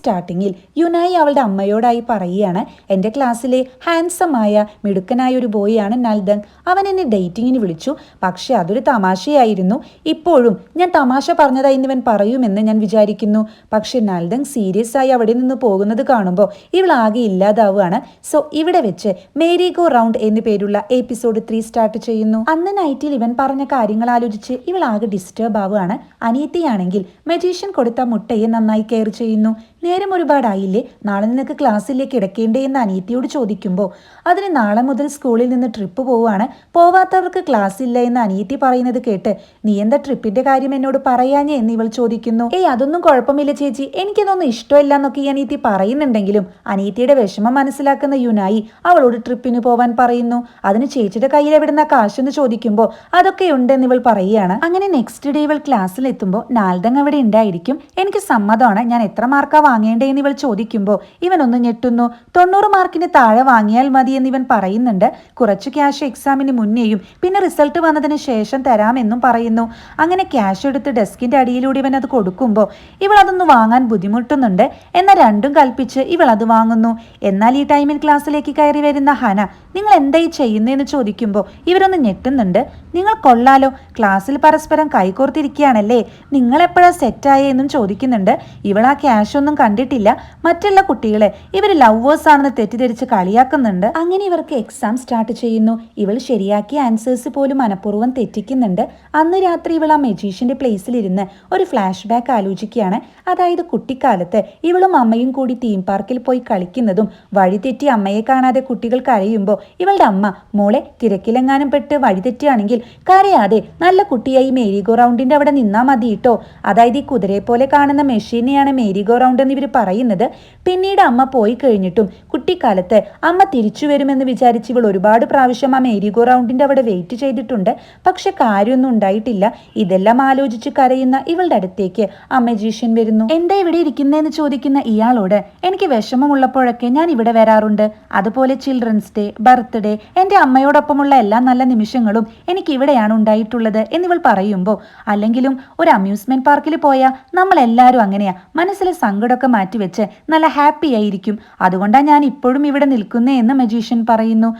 സ്റ്റാർട്ടിങ്ങിൽ യുനായി അവളുടെ അമ്മയോടായി പറയുകയാണ്, എൻ്റെ ക്ലാസ്സിലെ ഹാൻസമായ മിടുക്കനായ ഒരു ബോയാണ് നൽദങ്. അവൻ എന്നെ ഡേറ്റിങ്ങിന് വിളിച്ചു. പക്ഷെ അതൊരു തമാശയായിരുന്നു. ഇപ്പോഴും ഞാൻ തമാശ പറഞ്ഞതായി ഇവൻ പറയുമെന്ന് ഞാൻ വിചാരിക്കുന്നു. പക്ഷെ നൽദങ് സീരിയസ് ആയി അവിടെ നിന്ന് പോകുന്നത് കാണുമ്പോൾ ഇവൾ ആകെ ഇല്ലാതാവുകയാണ്. സോ ഇവിടെ വെച്ച് മേരി ഗോ റൗണ്ട് എന്നു പേരുള്ള എപ്പിസോഡ് 3 സ്റ്റാർട്ട് ചെയ്യുന്നു. അന്ന് നൈറ്റിൽ ഇവൻ പറഞ്ഞ കാര്യങ്ങൾ ആലോചിച്ച് ഇവൾ ആകെ ഡിസ്റ്റർബ് ആവുകയാണ്. അനിയത്തിയാണെങ്കിൽ മജീഷ്യൻ കൊടുത്ത മുട്ടയെ നന്നായി കെയർ ചെയ്യുന്നു. നേരം ഒരുപാടായില്ലേ, നാളെ നിനക്ക് ക്ലാസ്സിലേക്ക് കിടക്കേണ്ടേ എന്ന് അനിയത്തിയോട് ചോദിക്കുമ്പോൾ അതിന് നാളെ മുതൽ സ്കൂളിൽ നിന്ന് ട്രിപ്പ് പോവുകയാണ്, പോവാത്തവർക്ക് ക്ലാസ് ഇല്ല എന്ന് അനിയത്തി പറയുന്നത് കേട്ട് നീ എന്താ ട്രിപ്പിന്റെ കാര്യം എന്നോട് പറയാഞ്ഞേ എന്ന് ഇവൾ ചോദിക്കുന്നു. അതൊന്നും കുഴപ്പമില്ല ചേച്ചി, എനിക്കിതൊന്നും ഇഷ്ടമില്ല എന്നൊക്കെ ഈ അനിയത്തി പറയുന്നുണ്ടെങ്കിലും അനിയത്തിയുടെ വിഷമം മനസ്സിലാക്കുന്ന യുനായി അവളോട് ട്രിപ്പിന് പോവാൻ പറയുന്നു. അതിന് ചേച്ചിയുടെ കയ്യിൽ എവിടുന്ന കാശെന്ന് ചോദിക്കുമ്പോൾ അതൊക്കെ ഉണ്ടെന്ന് ഇവൾ പറയുകയാണ്. അങ്ങനെ നെക്സ്റ്റ് ഡേ ഇവൾ ക്ലാസ്സിൽ എത്തുമ്പോൾ നാൽദങ് അവിടെ ഉണ്ടായിരിക്കും. എനിക്ക് സമ്മതമാണ്, ഞാൻ എത്ര മാർക്കാ വാങ്ങേണ്ടതെന്ന് ഇവൾ ചോദിക്കുമ്പോൾ ഇവനൊന്ന് ഞെട്ടുന്നു. 90 മാർക്കിന് താഴെ വാങ്ങിയാൽ മതി എന്ന് ഇവൻ പറയുന്നുണ്ട്. കുറച്ച് ക്യാഷ് എക്സാമിന് മുന്നേയും പിന്നെ റിസൾട്ട് വന്നതിന് ശേഷം തരാമെന്നും പറയുന്നു. അങ്ങനെ ക്യാഷ് എടുത്ത് ഡെസ്കിന്റെ അടിയിലൂടെ ഇവൻ അത് കൊടുക്കുമ്പോൾ ഇവൾ അതൊന്ന് വാങ്ങാൻ ബുദ്ധിമുട്ടുന്നുണ്ട്. എന്നാൽ രണ്ടും കൽപ്പിച്ച് ഇവൾ അത് വാങ്ങുന്നു. എന്നാൽ ഈ ടൈമിൽ ക്ലാസ്സിലേക്ക് കയറി വരുന്ന ഹന നിങ്ങൾ എന്തായി ചെയ്യുന്നതെന്ന് ചോദിക്കുമ്പോൾ ഇവരൊന്ന് ഞെട്ടുന്നുണ്ട്. നിങ്ങൾ കൊള്ളാലോ, ക്ലാസ്സിൽ പരസ്പരം കൈകോർത്തിരിക്കുകയാണല്ലേ, നിങ്ങൾ എപ്പോഴാ സെറ്റായെന്നും ചോദിക്കുന്നുണ്ട്. ഇവൾ ആ ക്യാഷ് ഒന്നും കണ്ടിട്ടില്ല. മറ്റുള്ള കുട്ടികളെ ഇവർ ലവേഴ്സ് ആണെന്ന് തെറ്റിദ്ധരിച്ച് കളിയാക്കുന്നുണ്ട്. അങ്ങനെ ഇവർക്ക് എക്സാം സ്റ്റാർട്ട് ചെയ്യുന്നു. ഇവൾ ശരിയാക്കിയ ആൻസേഴ്സ് പോലും മനഃപൂർവ്വം തെറ്റിക്കുന്നുണ്ട്. അന്ന് രാത്രി ഇവൾ ആ മജീഷ്യന്റെ പ്ലേസിലിരുന്ന് ഒരു ഫ്ലാഷ് ബാക്ക് ആലോചിക്കുകയാണ്. അതായത് കുട്ടിക്കാലത്ത് ഇവളും അമ്മയും കൂടി തീം പാർക്കിൽ പോയി കളിക്കുന്നതും വഴിതെറ്റി അമ്മയെ കാണാതെ കുട്ടികൾ കരയുമ്പോൾ ഇവളുടെ അമ്മ മോളെ തിരക്കിലെങ്ങാനും പെട്ട് വഴിതെറ്റിയാണെങ്കിൽ കരയാതെ നല്ല കുട്ടിയായി മേരി ഗോ റൗണ്ടിന്റെ അവിടെ നിന്നാ മതി കേട്ടോ. അതായത് ഈ കുതിരയെ പോലെ കാണുന്ന മെഷീനെയാണ് മേരി ഗോ റൗണ്ട് എന്ന് ഇവർ പറയുന്നത്. പിന്നീട് അമ്മ പോയി കഴിഞ്ഞിട്ടും കുട്ടിക്കാലത്ത് അമ്മ തിരിച്ചു വരുമെന്ന് വിചാരിച്ച് ഇവൾ ഒരുപാട് പ്രാവശ്യം ആ മേരി ഗോ റൗണ്ടിന്റെ അവിടെ വെയിറ്റ് ചെയ്തിട്ടുണ്ട്. പക്ഷെ കാര്യമൊന്നും ഉണ്ടായിട്ടില്ല. ഇതെല്ലാം ആലോചിച്ച് കരയുന്ന ഇവളുടെ അടുത്തേക്ക് ആ മജീഷ്യൻ വരുന്നു. എന്താ ഇവിടെ ഇരിക്കുന്നതെന്ന് ചോദിക്കുന്ന ഇയാളോട് എനിക്ക് വിഷമമുള്ളപ്പോഴൊക്കെ ഞാൻ ഇവിടെ വരാറുണ്ട്. അതുപോലെ ചിൽഡ്രൻസ് ഡേ, ബർത്ത്ഡേ, എൻ്റെ അമ്മയോടൊപ്പമുള്ള എല്ലാ നല്ല നിമിഷങ്ങളും എനിക്ക് ഇവിടെയാണ് ഉണ്ടായിട്ടുള്ളത് എന്നിവൾ പറയുമ്പോൾ അല്ലെങ്കിലും ഒരു അമ്യൂസ്മെന്റ് പാർക്കിൽ പോയാൽ നമ്മളെല്ലാവരും അങ്ങനെയാ, മനസ്സിലെ സങ്കടമൊക്കെ മാറ്റിവെച്ച് നല്ല ഹാപ്പി ആയിരിക്കും. അതുകൊണ്ടാണ് ഞാൻ ഇപ്പോഴും ഇവിടെ നിൽക്കുന്നേ എന്ന് മജീഷ്യൻ പറയുന്നു.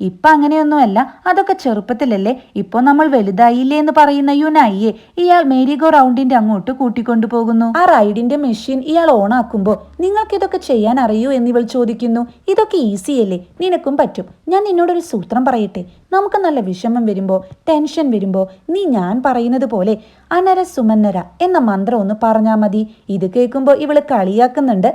ഇപ്പം അങ്ങനെയൊന്നുമല്ല, അതൊക്കെ ചെറുപ്പത്തിലല്ലേ, ഇപ്പോൾ നമ്മൾ വലുതായില്ലേ എന്ന് പറയുന്ന യുനായിയെ ഇയാൾ മേരി ഗോ റൗണ്ടിന്റെ അങ്ങോട്ട് കൂട്ടിക്കൊണ്ടു പോകുന്നു. ആ റൈഡിന്റെ മെഷീൻ ഇയാൾ ഓൺ ആക്കുമ്പോൾ നിങ്ങൾക്ക് ഇതൊക്കെ ചെയ്യാൻ അറിയൂ എന്നിവൾ ചോദിക്കുന്നു. ഇതൊക്കെ ഈസി അല്ലേ, നിനക്കും പറ്റും. ഞാൻ നിന്നോടൊരു സൂത്രം പറയട്ടെ, നമുക്ക് നല്ല വിഷമം വരുമ്പോൾ ടെൻഷൻ വരുമ്പോൾ നീ ഞാൻ പറയുന്നത് പോലെ അനര സുമന്നര എന്ന മന്ത്രം ഒന്ന് പറഞ്ഞാൽ മതി. ഇത് കേൾക്കുമ്പോൾ ഇവള് കളിയാക്കുന്നുണ്ട്.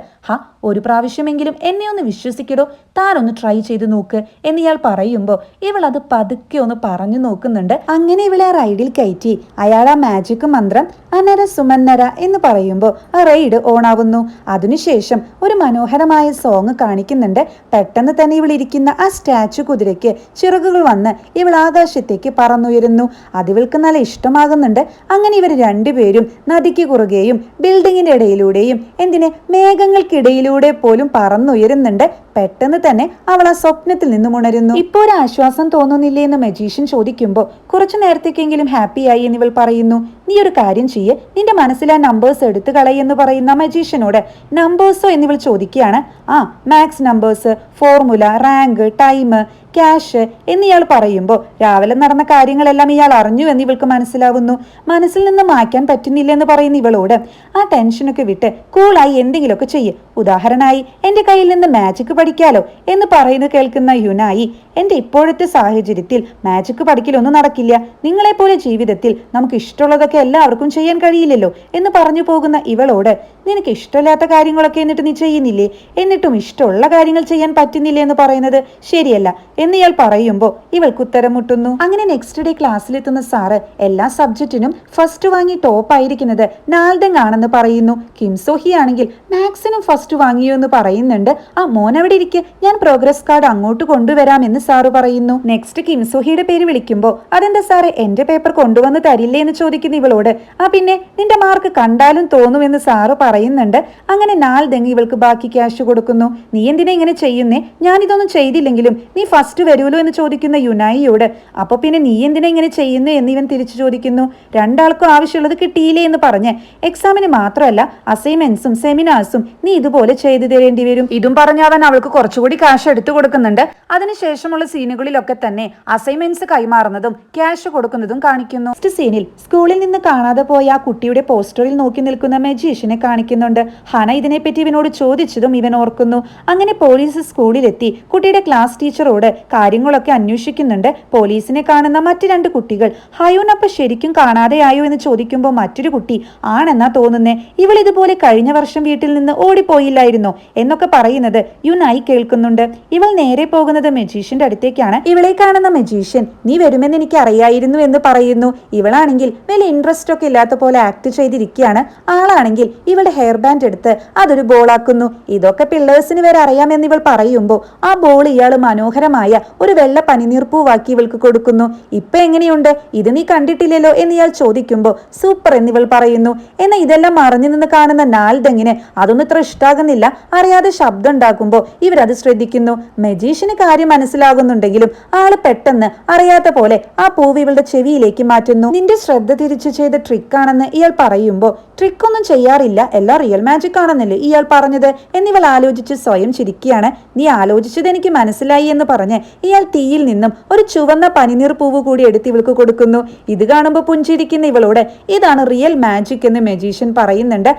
ഒരു പ്രാവശ്യമെങ്കിലും എന്നെ ഒന്ന് വിശ്വസിക്കടോ, താനൊന്ന് ട്രൈ ചെയ്ത് നോക്ക് എന്നിയാൾ പറയുമ്പോൾ ഇവൾ അത് പതുക്കെ ഒന്ന് പറഞ്ഞു നോക്കുന്നുണ്ട്. അങ്ങനെ ഇവളെ റൈഡിൽ കയറ്റി അയാൾ ആ മാജിക് മന്ത്രം അനര സുമന്നര എന്ന് പറയുമ്പോൾ ആ റൈഡ് ഓണാവുന്നു. അതിനുശേഷം ഒരു മനോഹരമായ സോങ് കാണിക്കുന്നുണ്ട്. പെട്ടെന്ന് തന്നെ ഇവൾ ഇരിക്കുന്ന ആ സ്റ്റാച്ചു കുതിരയ്ക്ക് ചിറകുകൾ വന്ന് ഇവൾ ആകാശത്തേക്ക് പറന്നുയരുന്നു. അതിവൾക്ക് നല്ല ഇഷ്ടമാകുന്നുണ്ട്. അങ്ങനെ ഇവർ രണ്ടുപേരും നദിക്ക് കുറുകെയും ബിൽഡിങ്ങിന്റെ ഇടയിലൂടെയും എന്തിനെ മേഘങ്ങൾക്കിടയിലൂടെ പോലും പറന്നുയരുന്നുണ്ട്. പെട്ടെന്ന് തന്നെ അവൾ ആ സ്വപ്നത്തിൽ നിന്നും ഉണരുന്നു. ഇപ്പോൾ ഒരു ആശ്വാസം തോന്നുന്നില്ലേ എന്ന് മജീഷ്യൻ ചോദിക്കുമ്പോൾ കുറച്ചു നേരത്തേക്കെങ്കിലും ഹാപ്പിയായി എന്നിവൾ പറയുന്നു. നീ ഒരു കാര്യം ചെയ്യ്, നിന്റെ മനസ്സിൽ ആ നമ്പേഴ്സ് എടുത്തു കളയെന്ന് പറയുന്ന മജീഷ്യനോട് നമ്പേഴ്സോ എന്നിവൾ ചോദിക്കുകയാണ്. Maths numbers, formula, rank, time, cash എന്നിയാൾ പറയുമ്പോൾ രാവിലെ നടന്ന കാര്യങ്ങളെല്ലാം ഇയാൾ അറിഞ്ഞു എന്ന് ഇവൾക്ക് മനസ്സിലാവുന്നു. മനസ്സിൽ നിന്ന് മാറ്റാൻ പറ്റുന്നില്ല എന്ന് പറയുന്ന ഇവളോട് ആ ടെൻഷനൊക്കെ വിട്ട് കൂളായി എന്തെങ്കിലുമൊക്കെ ചെയ്യ്. ഉദാഹരണമായി എൻ്റെ കയ്യിൽ നിന്ന് മാജിക് പഠിക്കാലോ എന്ന് പറയുന്നത് കേൾക്കുന്ന യുനായി എൻ്റെ ഇപ്പോഴത്തെ സാഹചര്യത്തിൽ മാജിക് പഠിക്കലൊന്നും നടക്കില്ല. നിങ്ങളെപ്പോലെ ജീവിതത്തിൽ നമുക്ക് ഇഷ്ടമുള്ളതൊക്കെ എല്ലാവർക്കും ചെയ്യാൻ കഴിയില്ലല്ലോ എന്ന് പറഞ്ഞു പോകുന്ന ഇവളോട് നിനക്ക് ഇഷ്ടമില്ലാത്ത കാര്യങ്ങളൊക്കെ എന്നിട്ട് നീ ചെയ്യുന്നില്ലേ, എന്നിട്ടും ഇഷ്ടമുള്ള കാര്യങ്ങൾ ചെയ്യാൻ പറ്റുന്നില്ലേ എന്ന് പറയുന്നത് ശരിയല്ല എന്നിയാൾ പറയുമ്പോൾ ഇവൾക്ക് ഉത്തരം മുട്ടുന്നു. അങ്ങനെ നെക്സ്റ്റ് ഡേ ക്ലാസ്സിലെത്തുന്ന സാറ് എല്ലാ സബ്ജക്റ്റിനും ഫസ്റ്റ് വാങ്ങി ടോപ്പ് ആയിരിക്കുന്നത് നാൽദങ് ആണെന്ന് പറയുന്നു. കിംസോഹി ആണെങ്കിൽ മാത്സിനും ഫസ്റ്റ് വാങ്ങിയോ എന്ന് പറയുന്നുണ്ട്. മോൻ അവിടെ അവിടെ ഇരിക്കെ, ഞാൻ പ്രോഗ്രസ് കാർഡ് അങ്ങോട്ട് കൊണ്ടുവരാമെന്ന് സാറ് പറയുന്നു. നെക്സ്റ്റ് കിംസോഹിയുടെ പേര് വിളിക്കുമ്പോൾ അതെന്താ സാറേ എന്റെ പേപ്പർ കൊണ്ടുവന്ന് തരില്ലേ എന്ന് ചോദിക്കുന്ന ഇവളോട് പിന്നെ നിന്റെ മാർക്ക് കണ്ടാലും തോന്നുമെന്ന് സാറ് പറയുന്നുണ്ട്. അങ്ങനെ നാൽദങ് ഇവൾക്ക് ബാക്കി ക്യാഷ് കൊടുക്കുന്നു. നീ എന്തിനാ ഇങ്ങനെ ചെയ്യുന്നേ? ഞാനിതൊന്നും ചെയ്തില്ലെങ്കിലും നീ ഫസ്റ്റ് വരുമല്ലോ എന്ന് ചോദിക്കുന്ന യുനായിയോട് അപ്പൊ പിന്നെ നീ എന്തിനാ ഇങ്ങനെ ചെയ്യുന്നു എന്ന് ഇവൻ തിരിച്ചു ചോദിക്കുന്നു. രണ്ടാൾക്കും ആവശ്യമുള്ളത് കിട്ടിയില്ലേ എന്ന് പറഞ്ഞ് എക്സാമിന് മാത്രമല്ല അസൈൻമെന്റ്സും സെമിനാർസും നീ ഇതുപോലെ ചെയ്തു തരേണ്ടി വരും. ഇതും പറഞ്ഞ അവൻ അവൾക്ക് കുറച്ചുകൂടി ക്യാഷ് എടുത്തു കൊടുക്കുന്നുണ്ട്. അതിനുശേഷമുള്ള സീനുകളിലൊക്കെ തന്നെ അസൈൻമെന്റ്സ് കൈമാറുന്നതും ക്യാഷ് കൊടുക്കുന്നതും കാണിക്കുന്നു. നെക്സ്റ്റ് സീനിൽ സ്കൂളിൽ നിന്ന് കാണാതെ പോയ ആ കുട്ടിയുടെ പോസ്റ്ററിൽ നോക്കി നിൽക്കുന്ന മജീഷ്യനെ കാണിക്കുന്നുണ്ട്. ഹന ഇതിനെപ്പറ്റി ഇവനോട് ചോദിച്ചതും ഇവൻ ഓർക്കുന്നു. അങ്ങനെ പോലീസ് സ്കൂളിലെത്തി കുട്ടിയുടെ ക്ലാസ് ടീച്ചറോട് കാര്യങ്ങളൊക്കെ അന്വേഷിക്കുന്നുണ്ട്. പോലീസിനെ കാണുന്ന മറ്റു 2 കുട്ടികൾ ഹയൂനപ്പ ശരിക്കും കാണാതെയായോ എന്ന് ചോദിക്കുമ്പോൾ മറ്റൊരു കുട്ടി ആണെന്നാ തോന്നുന്നേ, ഇവൾ ഇതുപോലെ കഴിഞ്ഞ വർഷം വീട്ടിൽ നിന്ന് ഓടിപ്പോയില്ലായിരുന്നോ എന്നൊക്കെ പറയുന്നത് യുനായി കേൾക്കുന്നുണ്ട്. ഇവൾ നേരെ പോകുന്നത് മജീഷ്യന്റെ അടുത്തേക്കാണ്. ഇവളെ കാണുന്ന മജീഷ്യൻ നീ വരുമെന്ന് എനിക്ക് അറിയായിരുന്നു എന്ന് പറയുന്നു. ഇവളാണെങ്കിൽ വലിയ ഇൻട്രസ്റ്റ് ഒക്കെ ഇല്ലാത്ത പോലെ ആക്ട് ചെയ്തിരിക്കുകയാണ്. ആളാണെങ്കിൽ ഇവളുടെ ഹെയർ ബാൻഡ് എടുത്ത് അതൊരു ബോളാക്കുന്നു. ഇതൊക്കെ പിള്ളേഴ്സിന് വരെ അറിയാമെന്ന് ഇവൾ പറയുമ്പോൾ ആ ബോൾ ഇയാൾ മനോഹരമായ ഒരു വെള്ള പനിനീർപ്പൂവാക്കി ഇവൾക്ക് കൊടുക്കുന്നു. ഇപ്പൊ എങ്ങനെയുണ്ട്, ഇത് നീ കണ്ടിട്ടില്ലല്ലോ എന്ന് ഇയാൾ ചോദിക്കുമ്പോൾ സൂപ്പർ എന്നിവൾ പറയുന്നു. എന്നാൽ ഇതെല്ലാം മറിഞ്ഞു നിന്ന് കാണുന്ന നാൽദങ്ങിന് അതൊന്നും ഇത്ര ഇഷ്ടാകുന്നില്ല. അറിയാതെ ശബ്ദം ഉണ്ടാക്കുമ്പോൾ ഇവരത് ശ്രദ്ധിക്കുന്നു. മജീഷ്യന് കാര്യം മനസ്സിലാകുന്നുണ്ടെങ്കിലും ആള് പെട്ടെന്ന് അറിയാത്ത പോലെ ആ പൂവ് ഇവളുടെ ചെവിയിലേക്ക് മാറ്റുന്നു. നിന്റെ ശ്രദ്ധ തിരിച്ചു ചെയ്ത ട്രിക്കാണെന്ന് ഇയാൾ പറയുമ്പോൾ ട്രിക്കൊന്നും ചെയ്യാറില്ല, എല്ലാം റിയൽ മാജിക് ആണെന്നല്ലേ ഇയാൾ പറഞ്ഞത് എന്നിവൾ ആലോചിച്ച് സ്വയം ചിരിക്കുകയാണ്. നീ ആലോചിച്ചത് എനിക്ക് മനസ്സിലായി എന്ന് പറഞ്ഞ് ഇയാൾ തീയിൽ നിന്നും ഒരു ചുവന്ന പനിനീർ പൂവ് കൂടി എടുത്ത് ഇവൾക്ക് കൊടുക്കുന്നു. ഇത് കാണുമ്പോൾ പുഞ്ചിരിക്കുന്ന ഇവളോട് ഇതാണ് റിയൽ മാജിക് എന്ന് മജീഷ്യൻ പറയുന്നുണ്ട്.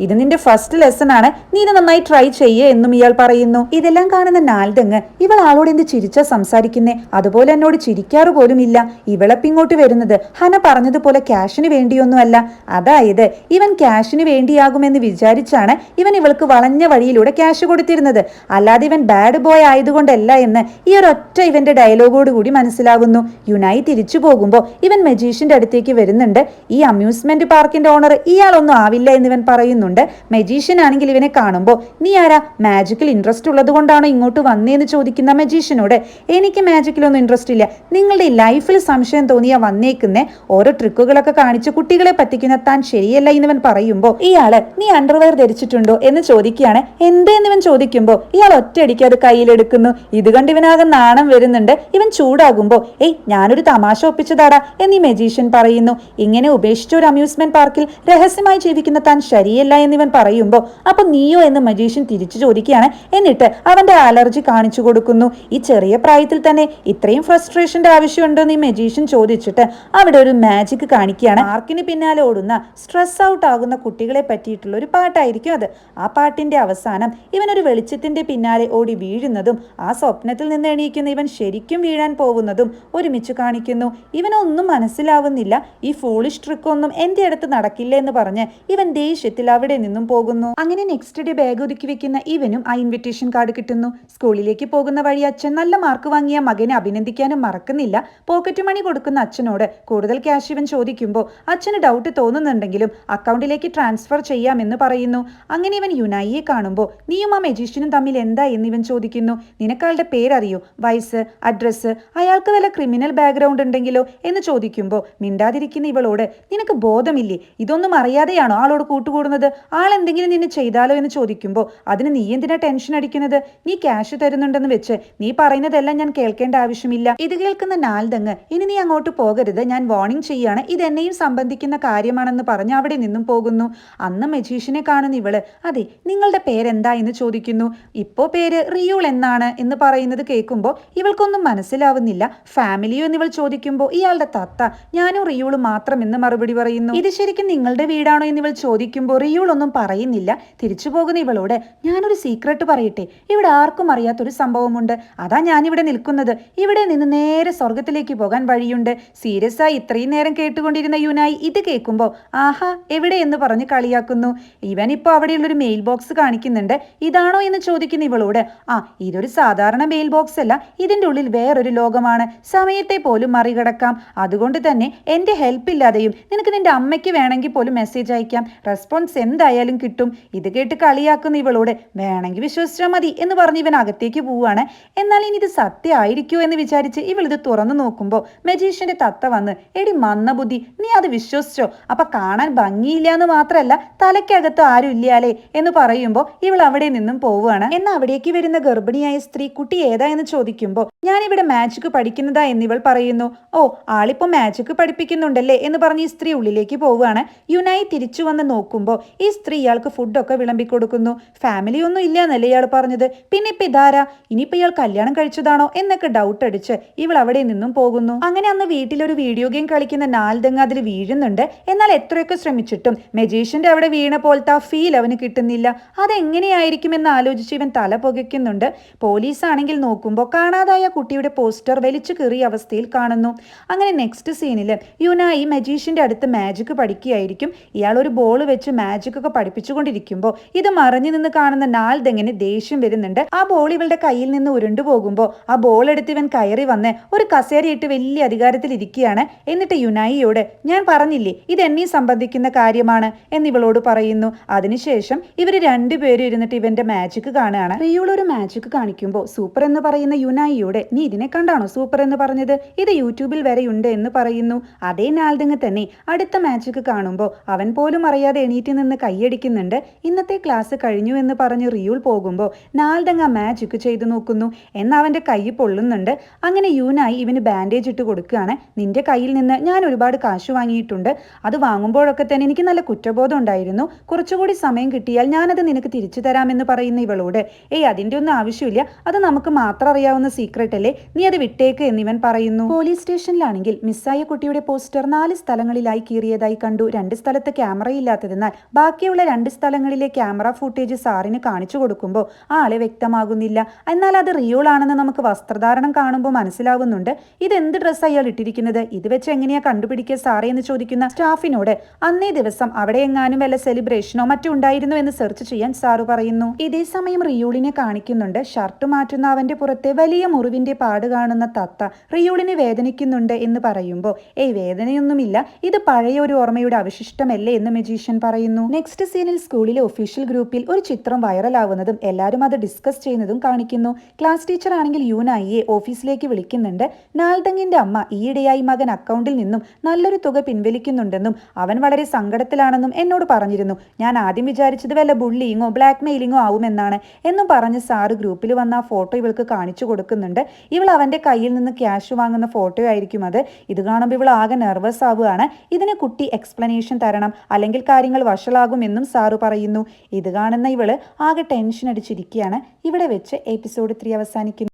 ഇത് നിന്റെ ഫസ്റ്റ് ലെസൺ ആണ്, നീ ഇത് നന്നായി ട്രൈ ചെയ്യേ എന്നും ഇയാൾ പറയുന്നു. ഇതെല്ലാം കാണുന്ന നാൽദങ് ഇവൾ ആളോട് എന്ത് ചിരിച്ചാ സംസാരിക്കുന്നേ, അതുപോലെ എന്നോട് ചിരിക്കാറ് പോലും ഇല്ല. ഇവളെപ്പ് ഇങ്ങോട്ട് വരുന്നത് ഹന പറഞ്ഞതുപോലെ ക്യാഷിന് വേണ്ടിയൊന്നുമല്ല. അതായത് ഇവൻ ക്യാഷിന് വേണ്ടിയാകുമെന്ന് വിചാരിച്ചാണ് ഇവൻ ഇവൾക്ക് വളഞ്ഞ വഴിയിലൂടെ ക്യാഷ് കൊടുത്തിരുന്നത്, അല്ലാതെ ഇവൻ ബാഡ് ബോയ് ആയതുകൊണ്ടല്ല എന്ന് ഈ ഒരൊറ്റ ഇവന്റെ ഡയലോഗോട് കൂടി മനസ്സിലാകുന്നു. യുനായി തിരിച്ചു പോകുമ്പോൾ ഇവൻ മജീഷ്യന്റെ അടുത്തേക്ക് വരുന്നുണ്ട്. ഈ അമ്യൂസ്മെന്റ് പാർക്കിന്റെ ഓണർ ഇയാളൊന്നും ആവില്ല എന്നിവൻ പറയുന്നുണ്ട്. മജീഷ്യൻ ആണെങ്കിൽ ഇവനെ കാണുമ്പോൾ നീ ആരാ, മാജിക്കിൽ ഇൻട്രസ്റ്റ് ഉള്ളത് കൊണ്ടാണോ ഇങ്ങോട്ട് വന്നേന്ന് ചോദിക്കുന്ന മജീഷ്യനോട് എനിക്ക് മാജിക്കിലൊന്നും ഇൻട്രസ്റ്റ് ഇല്ല, നിങ്ങളുടെ ലൈഫിൽ സംശയം തോന്നിയാ വന്നേക്കുന്നേ, ഓരോ ട്രിക്കുകളൊക്കെ കാണിച്ച് കുട്ടികളെ പറ്റിക്കുന്ന താൻ ശരിയല്ല എന്നിവൻ പറയുമ്പോൾ ഇയാള് നീ അണ്ടർവെയർ ധരിച്ചിട്ടുണ്ടോ എന്ന് ചോദിക്കുകയാണ്. എന്തെന്നിവൻ ചോദിക്കുമ്പോൾ ഇയാൾ ഒറ്റയടിക്ക് അത് കയ്യിലെടുക്കുന്നു. ഇത് കണ്ട് ഇവനാകെ നാണം വരുന്നുണ്ട്. ഇവൻ ചൂടാകുമ്പോൾ ഞാനൊരു തമാശ ഒപ്പിച്ചതാടാ എന്നീ മജീഷ്യൻ പറയുന്നു. ഇങ്ങനെ ഉപേക്ഷിച്ച ഒരു അമ്യൂസ്മെന്റ് പാർക്കിൽ രഹസ്യമായി ജീവിക്കുന്ന താൻ ശരിയല്ല എന്നിവൻ പറയുമ്പോൾ അപ്പൊ നീയോ എന്ന് മജീഷ്യൻ തിരിച്ചു ചോദിക്കുകയാണ്. എന്നിട്ട് അവന്റെ അലർജി കാണിച്ചു കൊടുക്കുന്നു. ഈ ചെറിയ പ്രായത്തിൽ തന്നെ ഇത്രയും ഫ്രസ്ട്രേഷന്റെ ആവശ്യമുണ്ടോ എന്ന് ഈ മജീഷ്യൻ ചോദിച്ചിട്ട് അവിടെ ഒരു മാജിക് കാണിക്കുകയാണ്. പാർക്കിന് പിന്നാലെ ഓടുന്ന സ്ട്രെസ് ഔട്ട് ആകുന്ന കുട്ടികളെ പറ്റിയിട്ടുള്ള ഒരു പാട്ടായിരിക്കും അത്. ആ പാട്ടിന്റെ അവസാനം ഇവനൊരു വെളിച്ചത്തിന്റെ പിന്നാലെ ഓടി വീഴുന്നതും ആ സ്വപ്നത്തിൽ നിന്ന് എണീക്കുന്ന ഇവൻ ശരിക്കും വീഴാൻ പോകുന്നതും ഒരുമിച്ച് കാണിക്കുന്നു. ഇവനൊന്നും മനസ്സിലാവുന്നില്ല. ഈ ഫൂളിഷ് ട്രിക്കൊന്നും എന്റെ അടുത്ത് നടക്കില്ല എന്ന് പറഞ്ഞ് ഇവൻ ദേഷ്യത്തിൽ അവിടെ നിന്നും പോകുന്നു. അങ്ങനെ നെക്സ്റ്റ് ഡേ ബാഗ് ഒതുക്കി വെക്കുന്ന ഇവനും ആ ഇൻവിറ്റേഷൻ കാർഡ് കിട്ടുന്നു. സ്കൂളിലേക്ക് പോകുന്ന വഴി അച്ഛൻ നല്ല മാർക്ക് വാങ്ങിയ മകനെ അഭിനന്ദിക്കാനും മറക്കുന്നില്ല. പോക്കറ്റ് മണി കൊടുക്കുന്ന അച്ഛനോട് കൂടുതൽ ക്യാഷ് ഇവൻ ചോദിക്കുമ്പോൾ അച്ഛന് ഡൗട്ട് തോന്നുന്നുണ്ടെങ്കിലും അക്കൗണ്ടിലേക്ക് ട്രാൻസ്ഫർ ചെയ്യാമെന്ന് പറയുന്നു. അങ്ങനെ ഇവൻ യുനായിയെ കാണുമ്പോൾ നീയും ആ മജീഷ്യനും തമ്മിൽ എന്താ എന്നിവൻ ചോദിക്കുന്നു. നിനക്കയാളുടെ പേരറിയോ, വയസ്സ്, അഡ്രസ്സ്, അയാൾക്ക് വല്ല ക്രിമിനൽ ബാക്ക്ഗ്രൗണ്ട് ഉണ്ടെങ്കിലോ എന്ന് ചോദിക്കുമ്പോൾ മിണ്ടാതിരിക്കുന്ന ഇവളോട് നിനക്ക് ബോധമില്ലേ, ഇതൊന്നും അറിയാതെയാണോ ആളോട് കൂട്ടുകൂടുന്നത്, ആൾ എന്തെങ്കിലും നിന്നെ ചെയ്താലോ എന്ന് ചോദിക്കുമ്പോൾ അതിന് നീ എന്തിനാ ടെൻഷൻ അടിക്കുന്നത്, നീ ക്യാഷ് തരുന്നുണ്ടെന്ന് വെച്ച് നീ പറയുന്നതെല്ലാം ഞാൻ കേൾക്കേണ്ട ആവശ്യമില്ല. ഇത് കേൾക്കുന്ന നാൽദങ് ഇനി നീ അങ്ങോട്ട് പോകരുത്, ഞാൻ വാർണിംഗ് ചെയ്യാണ്, ഇത് എന്നെയും സംബന്ധിക്കുന്ന കാര്യമാണെന്ന് പറഞ്ഞ് അവിടെ നിന്നും പോകുന്നു. അന്ന് മജീഷ്യനെ കാണുന്ന ഇവള് അതെ നിങ്ങളുടെ പേരെന്താ എന്ന് ചോദിക്കുന്നു. ഇപ്പോ പേര് റിയൂൾ എന്നാണ് എന്ന് പറയുന്നത് കേൾക്കുമ്പോൾ ഇവൾക്കൊന്നും മനസ്സിലാവുന്നില്ല. ഫാമിലിയോ എന്നിവൾ ചോദിക്കുമ്പോൾ ഇയാളുടെ തത്ത ഞാനും റിയൂളും മാത്രം എന്ന് മറുപടി പറയുന്നു. ഇത് ശരിക്കും നിങ്ങളുടെ വീടാണോ എന്നിവൾ ചോദിക്കുമ്പോൾ റിയൂൾ ഒന്നും പറയുന്നില്ല. തിരിച്ചു പോകുന്ന ഇവളോട് ഞാനൊരു സീക്രട്ട് പറയട്ടെ, ഇവിടെ ആർക്കും അറിയാത്തൊരു സംഭവമുണ്ട്, അതാ ഞാനിവിടെ നിൽക്കുന്നത്, ഇവിടെ നിന്ന് നേരെ സ്വർഗത്തിലേക്ക് പോകാൻ വഴിയുണ്ട്. സീരിയസ് ആയി ഇത്രയും നേരം കേട്ടുകൊണ്ടിരുന്ന യുനായി ഇത് കേൾക്കുമ്പോൾ ആഹാ എവിടെ എന്ന് പറഞ്ഞ് കളിയാക്കുന്നു. ഇവൻ ഇപ്പൊ അവിടെയുള്ളൊരു മെയിൽ ബോക്സ് കാണിക്കുന്നുണ്ട്. ഇതാണോ എന്ന് ചോദിക്കുന്ന ഇവളോട് ഇതൊരു സാധാരണ മെയിൽ ബോക്സ് അല്ല, ഇതിന്റെ ഉള്ളിൽ വേറൊരു ലോകമാണ്, സമയത്തെ പോലും മറികടക്കാം, അതുകൊണ്ട് തന്നെ എന്റെ ഹെൽപ്പ് ഇല്ലാതെയും നിനക്ക് നിന്റെ അമ്മയ്ക്ക് വേണമെങ്കിൽ പോലും മെസ്സേജ് അയക്കാം, റെസ്പോൺസ് എന്തായാലും കിട്ടും. ഇത് കേട്ട് കളിയാക്കുന്ന ഇവളോട് വേണമെങ്കിൽ വിശ്വസിച്ചാൽ മതി എന്ന് പറഞ്ഞ് ഇവൻ അകത്തേക്ക് പോവുകയാണ്. എന്നാൽ ഇനി ഇത് സത്യമായിരിക്കുമോ എന്ന് വിചാരിച്ച് ഇവളിത് തുറന്നു നോക്കുമ്പോൾ മജീഷ്യന്റെ തത്ത വന്ന്, എടി മന്ദബുദ്ധി, നീ അത് വിശ്വസിച്ചോ? അപ്പൊ കാണാൻ ഭംഗിയില്ല എന്ന് മാത്രമല്ല തലയ്ക്കകത്ത് ആരും ഇല്ലാലേ എന്ന് പറയുമ്പോൾ ഇവൾ അവിടെ നിന്നും പോവുകയാണ്. എന്നാൽ അവിടേക്ക് വരുന്ന ഗർഭിണിയായ സ്ത്രീ കുട്ടി ഏതാ എന്ന് ചോദിക്കുമ്പോൾ ഞാനിവിടെ മാജിക് പഠിക്കുന്നതാ എന്നിവൾ പറയുന്നു. ഓ, ആളിപ്പോ മാജിക് പഠിപ്പിക്കുന്നുണ്ടല്ലേ എന്ന് പറഞ്ഞ് ഈ സ്ത്രീ ഉള്ളിലേക്ക് പോവുകയാണ്. യുനായി തിരിച്ചു വന്ന് നോക്കുമ്പോൾ ഈ സ്ത്രീ ഇയാൾക്ക് ഫുഡൊക്കെ വിളമ്പിക്കൊടുക്കുന്നു. ഫാമിലി ഒന്നും ഇല്ല എന്നല്ലേ ഇയാൾ പറഞ്ഞത്, പിന്നെ ഇപ്പൊ ഇതാരാ? ഇനിയിപ്പോ ഇയാൾ കല്യാണം കഴിച്ചതാണോ എന്നൊക്കെ ഡൗട്ട് അടിച്ച് ഇവൾ അവിടെ നിന്നും പോകുന്നു. അങ്ങനെ അന്ന് വീട്ടിലൊരു വീഡിയോ ഗെയിം കളിക്കുന്ന നാൽദങ് അതിൽ വീഴുന്നുണ്ട്. എന്നാൽ എത്രയൊക്കെ ശ്രമിച്ചിട്ടും മജീഷ്യന്റെ അവിടെ വീണ പോലത്തെ ആ ഫീൽ അവന് കിട്ടുന്നില്ല. അതെങ്ങനെയായിരിക്കുമെന്ന് ആലോചിച്ച് ഇവൻ തല പുകയ്ക്കുന്നുണ്ട്. പോലീസ് ആണെങ്കിൽ നോക്കുമ്പോൾ കാണാതായ കുട്ടിയുടെ പോസ്റ്റർ വലിച്ചു കീറിയ അവസ്ഥയിൽ കാണുന്നു. അങ്ങനെ നെക്സ്റ്റ് സീനിൽ യുനായി മജീഷ്യന്റെ അടുത്ത് മാജിക് പഠിക്കുകയായിരിക്കും. ഇയാൾ ഒരു ബോൾ വെച്ച് മാജിക് ഒക്കെ പഠിപ്പിച്ചുകൊണ്ടിരിക്കുമ്പോൾ ഇത് മറഞ്ഞു നിന്ന് കാണുന്ന നാൽദങ്ങിന് ദേഷ്യം വരുന്നുണ്ട്. ആ ബോൾ ഇവളുടെ കയ്യിൽ നിന്ന് ഉരുണ്ടു പോകുമ്പോൾ ആ ബോൾ എടുത്ത് ഇവൻ കയറി വന്ന് ഒരു കസേരയിട്ട് വലിയ അധികാരത്തിൽ ഇരിക്കുകയാണ്. എന്നിട്ട് യുനായിയോട്, ഞാൻ പറഞ്ഞില്ലേ ഇത് എന്നെ സംബന്ധിക്കുന്ന കാര്യമാണ് എന്നിവളോട് പറയുന്നു. അതിനുശേഷം ഇവർ രണ്ടുപേരും ഇരുന്നിട്ട് ഇവന്റെ മാജിക് കാണുകയാണ്. റിയോൾ ഒരു മാജിക് കാണിക്കുമ്പോൾ സൂപ്പർ എന്ന് പറയുന്ന യുനായിയോട്, നീ ഇതിനെ കണ്ടാണോ സൂപ്പർ എന്ന് പറഞ്ഞത്? ഇത് യൂട്യൂബിൽ വരെയുണ്ട് എന്ന് പറയുന്നു. അതേ നാൽദങ് തന്നെ അടുത്ത മാജിക് കാണുമ്പോൾ അവൻ പോലും അറിയാതെ എണീറ്റ് നിന്ന് കൈയടിക്കുന്നുണ്ട്. ഇന്നത്തെ ക്ലാസ് കഴിഞ്ഞു എന്ന് പറഞ്ഞ് റിയൂൾ പോകുമ്പോൾ നാൽദങ് ആ മാജിക് ചെയ്തു നോക്കുന്നു. എന്നാൽ അവന്റെ കൈ പൊള്ളുന്നുണ്ട്. അങ്ങനെ യുനായി ഇവന് ബാൻഡേജ് ഇട്ട് കൊടുക്കുകയാണ്. നിന്റെ കയ്യിൽ നിന്ന് ഞാൻ ഒരുപാട് കാശ് വാങ്ങിയിട്ടുണ്ട്. അത് വാങ്ങുമ്പോഴൊക്കെ തന്നെ എനിക്ക് നല്ല കുറ്റബോധം ഉണ്ടായിരുന്നു. കുറച്ചുകൂടി സമയം കിട്ടിയാൽ ഞാനത് നിനക്ക് തിരിച്ചു തരാമെന്ന് പറയുന്ന ഇവളോട്, ഏയ് അതിന്റെ ഒന്നും ആവശ്യമില്ല, അത് നമുക്ക് മാത്രം അറിയാവുന്ന സീക്രട്ട് അല്ലേ, നീ അത് വിട്ടേക്ക് എന്നിവൻ പറയുന്നു. പോലീസ് സ്റ്റേഷനിലാണെങ്കിൽ മിസ്സായ കുട്ടിയുടെ പോസ്റ്റർ 4 സ്ഥലങ്ങളിലായി കീറിയതായി കണ്ടു. 2 സ്ഥലത്ത് ക്യാമറയില്ലാത്തതിനാൽ ബാക്കിയുള്ള 2 സ്ഥലങ്ങളിലെ ക്യാമറ ഫുട്ടേജ് സാറിന് കാണിച്ചു കൊടുക്കുമ്പോൾ ആളെ വ്യക്തമാകുന്നില്ല. എന്നാൽ അത് റിയോൾ ആണെന്ന് നമുക്ക് വസ്ത്രധാരണം കാണുമ്പോൾ മനസ്സിലാവുന്നുണ്ട്. ഇതെന്ത് ഡ്രസ്സ് അയാൾ ഇട്ടിരിക്കുന്നത്, ഇത് വെച്ച് എങ്ങനെയാ കണ്ടുപിടിക്കുക സാറേ എന്ന് ചോദിക്കുന്ന സ്റ്റാഫിനോട് അന്നേ ദിവസം അവിടെ എങ്ങാനും വല്ല സെലിബ്രേഷനോ മറ്റോ ഉണ്ടായിരുന്നു എന്ന് സെർച്ച് ചെയ്യാൻ സാറ് പറയുന്നു. ഇതേ സമയം റിയോളിനെ കാണിക്കുന്നുണ്ട്. ഷർട്ട് മാറ്റുന്ന അവന്റെ പുറത്തെ വലിയ മുറിവിന്റെ പാട് കാണുന്ന തത്ത റിയോളിനെ വേദനിക്കുന്നുണ്ട് എന്ന് പറയുമ്പോൾ, ഏയ് വേദനയൊന്നുമില്ല, ഇത് പഴയ ഒരു ഓർമ്മയുടെ അവശിഷ്ടമല്ലേ എന്ന് മജീഷ്യൻ പറയുന്നു. നെക്സ്റ്റ് സീനിൽ സ്കൂളിലെ ഒഫീഷ്യൽ ഗ്രൂപ്പിൽ ഒരു ചിത്രം വൈറലാവുന്നതും എല്ലാവരും അത് ഡിസ്കസ് ചെയ്യുന്നതും കാണിക്കുന്നു. ക്ലാസ് ടീച്ചർ ആണെങ്കിൽ യുനായിയെ ഓഫീസിലേക്ക് വിളിക്കുന്നുണ്ട്. നാൽദങ്ങിന്റെ അമ്മ ഈയിടെയായി മകൻ അക്കൗണ്ടിൽ നിന്നും നല്ലൊരു തുക പിൻവലിക്കുന്നുണ്ടെന്നും അവൻ വളരെ സങ്കടത്തിലാണെന്നും എന്നോട് പറഞ്ഞിരുന്നു. ഞാൻ ആദ്യം വിചാരിച്ചത് വല്ല ബുള്ളിയിങ്ങോ ബ്ലാക്ക് മെയിലിങ്ങോ ആവുമെന്നാണ് എന്നും പറഞ്ഞ് സാറ് ഗ്രൂപ്പിൽ വന്ന ആ ഫോട്ടോ ഇവൾക്ക് കാണിച്ചു കൊടുക്കുന്നുണ്ട്. ഇവൾ അവന്റെ കയ്യിൽ നിന്ന് ക്യാഷ് വാങ്ങുന്ന ഫോട്ടോ ആയിരിക്കും അത്. ഇത് കാണുമ്പോൾ ഇവൾ ആകെ നെർവസ് ആവുകയാണ്. ഇതിന് കുട്ടി എക്സ്പ്ലനേഷൻ തരണം, അല്ലെങ്കിൽ കാര്യങ്ങൾ വഷളാകുമെന്നും സാറ് പറയുന്നു. ഇത് കാണുന്ന ഇവള് ആകെ ടെൻഷൻ അടിച്ചിരിക്കുകയാണ്. ഇവിടെ വെച്ച് എപ്പിസോഡ് 3 അവസാനിക്കുന്നു.